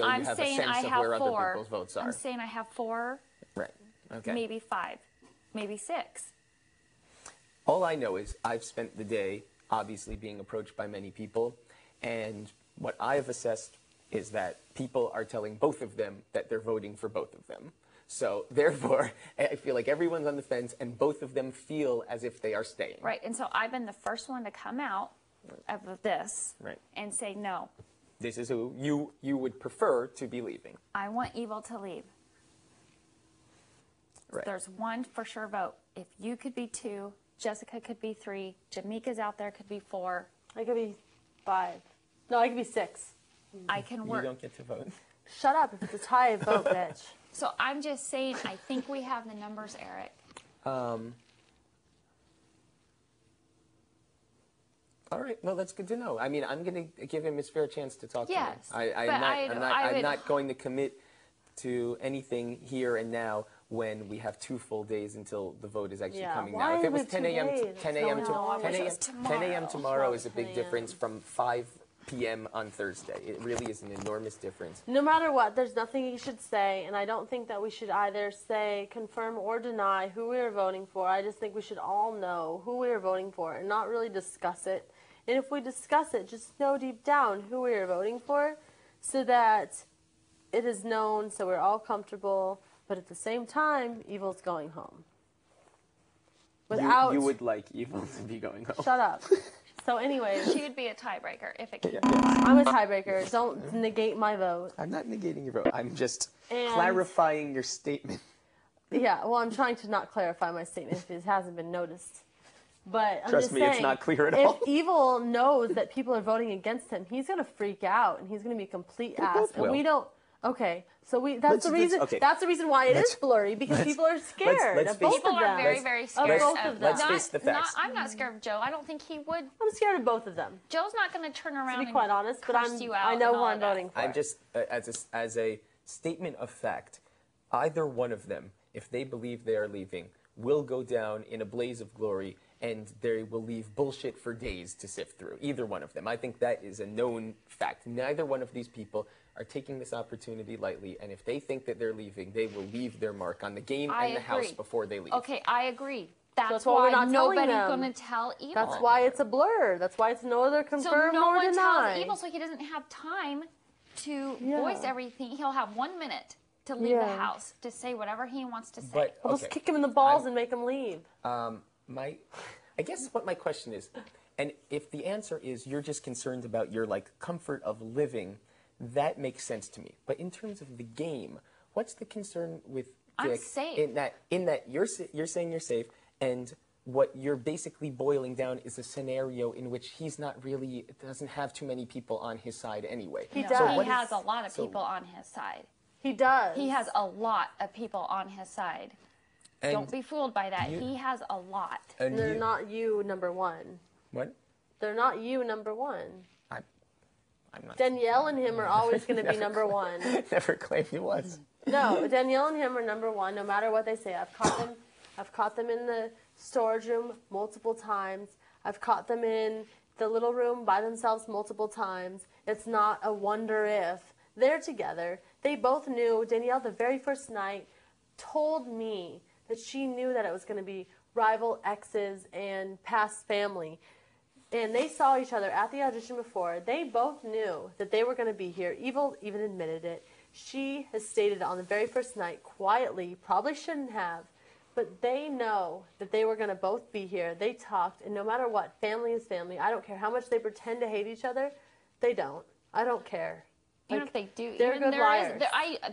I'm saying I have 4. Other people's votes are. I'm saying I have 4. Right. Okay. Maybe 5. Maybe 6. All I know is I've spent the day obviously being approached by many people, and what I have assessed is that people are telling both of them that they're voting for both of them. So therefore, I feel like everyone's on the fence, and both of them feel as if they are staying. Right, and so I've been the first one to come out of this and say no. This is who you would prefer to be leaving. I want Evil to leave. Right. There's one for sure vote. If you could be 2, Jessica could be 3, Jamaica's out there could be 4. I could be 5. No, I could be 6. I can work. You don't get to vote. Shut up. If it's a tie, vote, bitch. So I'm just saying, I think we have the numbers, Eric. All right. Well, that's good to know. I mean, I'm going to give him his fair chance to talk to me. I'm not going to commit to anything here and now when we have 2 full days until the vote is actually coming out. If it was 10 a.m. tomorrow is a big difference from 5 p.m. on Thursday. It really is an enormous difference. No matter what, there's nothing you should say, and I don't think that we should either say, confirm, or deny who we are voting for. I just think we should all know who we are voting for and not really discuss it. And if we discuss it, just know deep down who we are voting for so that it is known, so we're all comfortable, but at the same time, Evil's going home. You would like Evil to be going home. Shut up. So anyways. She would be a tiebreaker if it came I'm a tiebreaker. Don't negate my vote. I'm not negating your vote. I'm just clarifying your statement. Yeah, well, I'm trying to not clarify my statement if it hasn't been noticed. But I'm Trust just me, saying, it's not clear at all. If Evil knows that people are voting against him, he's going to freak out and he's going to be a complete ass. And we don't. Okay, so that's the reason. That's the reason why it is blurry, because people are scared of both of them. People are very, very scared of both of them. Let's face the facts. I'm not scared of Joe. I don't think he would. I'm scared of both of them. Joe's not going to turn around. To be quite honest, but I know who I'm voting for. I'm just as a statement of fact. Either one of them, if they believe they are leaving, will go down in a blaze of glory, and they will leave bullshit for days to sift through. Either one of them. I think that is a known fact. Neither one of these people are taking this opportunity lightly, and if they think that they're leaving, they will leave their mark on the game and the house before they leave. Okay, I agree. That's why why we're not nobody's going to tell Evil. That's why it's a blur. That's why it's no other confirm nor deny. So no one tells Evil, so he doesn't have time to voice everything. He'll have 1 minute to leave the house, to say whatever he wants to say. But, we'll just kick him in the balls and make him leave. I guess what my question is, and if the answer is you're just concerned about your comfort of living, that makes sense to me. But in terms of the game, what's the concern with Dick? I'm safe. In that you're saying you're safe, and what you're basically boiling down is a scenario in which he's not really doesn't have too many people on his side anyway. He does. So he has a lot of people on his side. He does. He has a lot of people on his side. And don't be fooled by that. He has a lot. And they're not you, number one. What? They're not you, number one. I'm not. Danielle and him are always going to be number one. Never claimed he was. No, Danielle and him are number one, no matter what they say. I've caught them in the storage room multiple times. I've caught them in the little room by themselves multiple times. It's not a wonder if. They're together. They both knew. Danielle, the very first night, told me that she knew that it was going to be rival exes and past family. And they saw each other at the audition before. They both knew that they were going to be here. Evil even admitted it. She has stated on the very first night, quietly, probably shouldn't have, but they know that they were going to both be here. They talked, and no matter what, family is family. I don't care how much they pretend to hate each other. They don't. I don't care. Even if they do. They're good liars.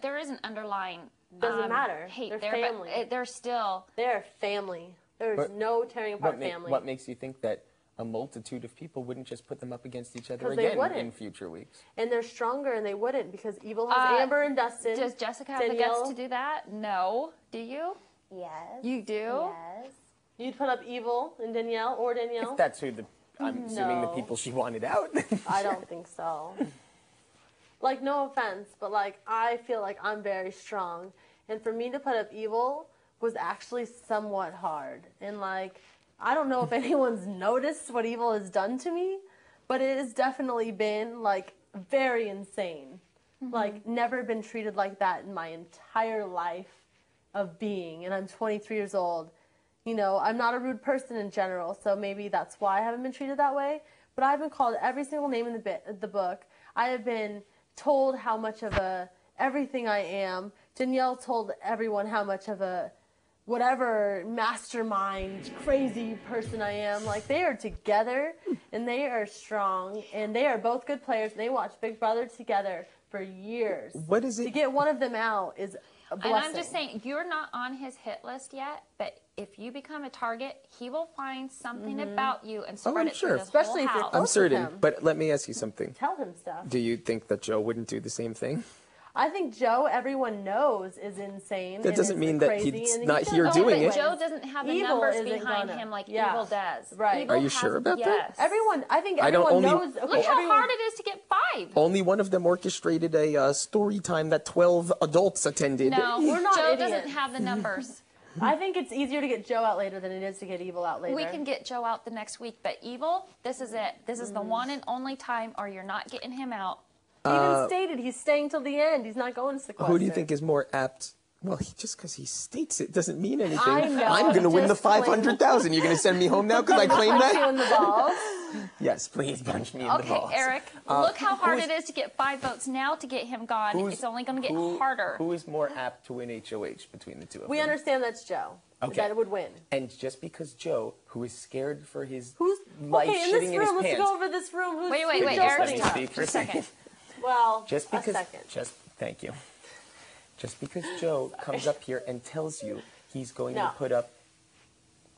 There is an underlying doesn't matter. Hate they're there, family. But they're still. They're family. There's no tearing apart family. What makes you think that a multitude of people wouldn't just put them up against each other again in future weeks? And they're stronger, and they wouldn't, because Evil has Amber and Dustin. Does Jessica have the guts to do that? No. Do you? Yes. You do? Yes. You'd put up Evil and Danielle, or Danielle? If that's who I'm assuming the people she wanted out. I don't think so. No offense, but I feel like I'm very strong. And for me to put up Evil was actually somewhat hard. And I don't know if anyone's noticed what Evil has done to me, but it has definitely been very insane. Like, never been treated like that in my entire life of being. And I'm 23 years old. You know, I'm not a rude person in general, so maybe that's why I haven't been treated that way. But I've been called every single name in the book. I have been told how much of a everything I am. Danielle told everyone how much of a whatever mastermind, crazy person I am. Like, they are together, and they are strong, and they are both good players, and they watch Big Brother together for years. What is it? To get one of them out is a blessing. And I'm just saying, you're not on his hit list yet, but if you become a target, he will find something about you and spread it sure. through this Especially whole if you're house. I'm close certain, him. but let me ask you something. Tell him stuff. Do you think that Joe wouldn't do the same thing? I think Joe, everyone knows, is insane. That doesn't and mean is that crazy, he's and not he here does doing always. it. Joe doesn't have the Evil numbers isn't behind gonna. him like Yeah. Evil does. Right. Evil Are you has- sure about that? yes. Everyone, I think I don't everyone only- knows. Okay, Look how everyone, hard it is to get 5. Only one of them orchestrated a story time that 12 adults attended. No, We're not Joe idiots. doesn't have the numbers. I think it's easier to get Joe out later than it is to get Evil out later. We can get Joe out the next week, but Evil, this is it. This is the one and only time, or you're not getting him out. He even stated he's staying till the end. He's not going to sequester. Who do you think is more apt? Well, just because he states it doesn't mean anything. I know, I'm going to win the just claim- 500,000. You're going to send me home now because I claim Punch you that? in the balls. Yes, please punch me in the Okay, balls. Eric, look how hard who's- it is to get 5 votes now to get him gone. Who's- It's only going to get who- harder. Who is more apt to win HOH between the two of We them? understand that's Joe. Okay. That would win. And just because Joe, who is scared for his Who's life okay in shitting this in room? his Let's pants. go over this room. Who's Wait, who's Joe Eric, let me putting up? speak for a Just a second. second. Well, Just because, a second. thank you. Just because Joe comes up here and tells you he's going No. to put up,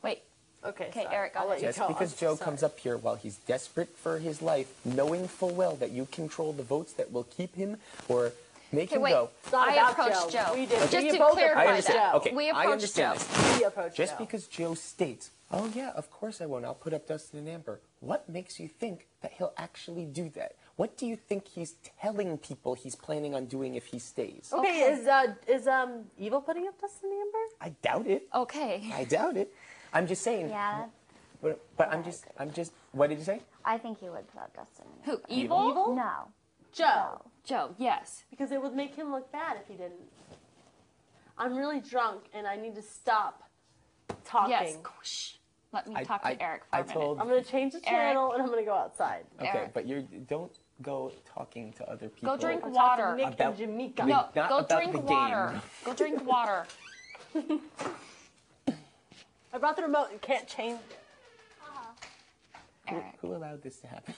Wait, Okay, Okay, sorry. Eric, go I'll let ahead. you just go. because I'm Joe sorry. comes up here while he's desperate for his life, knowing full well that you control the votes that will keep him or make okay, him wait. go. It's not I about approached Joe. We did. Just We to both clarify I approached understand. Joe. Okay, We I approached understand Joe. this. We approached Just Joe. because Joe states, "Oh yeah, of course I won't. I'll put up Dustin and Amber." What makes you think that he'll actually do that? What do you think he's telling people he's planning on doing if he stays? Okay, is Evil putting up Dustin and Amber? I doubt it. Okay. I doubt it. I'm just saying. Yeah, But I'm just. What did you say? I think he would put up Dustin. Who, Evil? No. Joe. Joe, yes. Because it would make him look bad if he didn't. I'm really drunk and I need to stop talking. Yes. Shh. Let me talk to Eric for a minute. I'm going to change the channel and I'm going to go outside. Okay, Eric. but you don't go talking to other people. Go drink Talk to water. Nick About- and Jamaica. No. No, Not go about drink the game. water. Go drink water. I brought the remote and can't change it. Eric. Who allowed this to happen?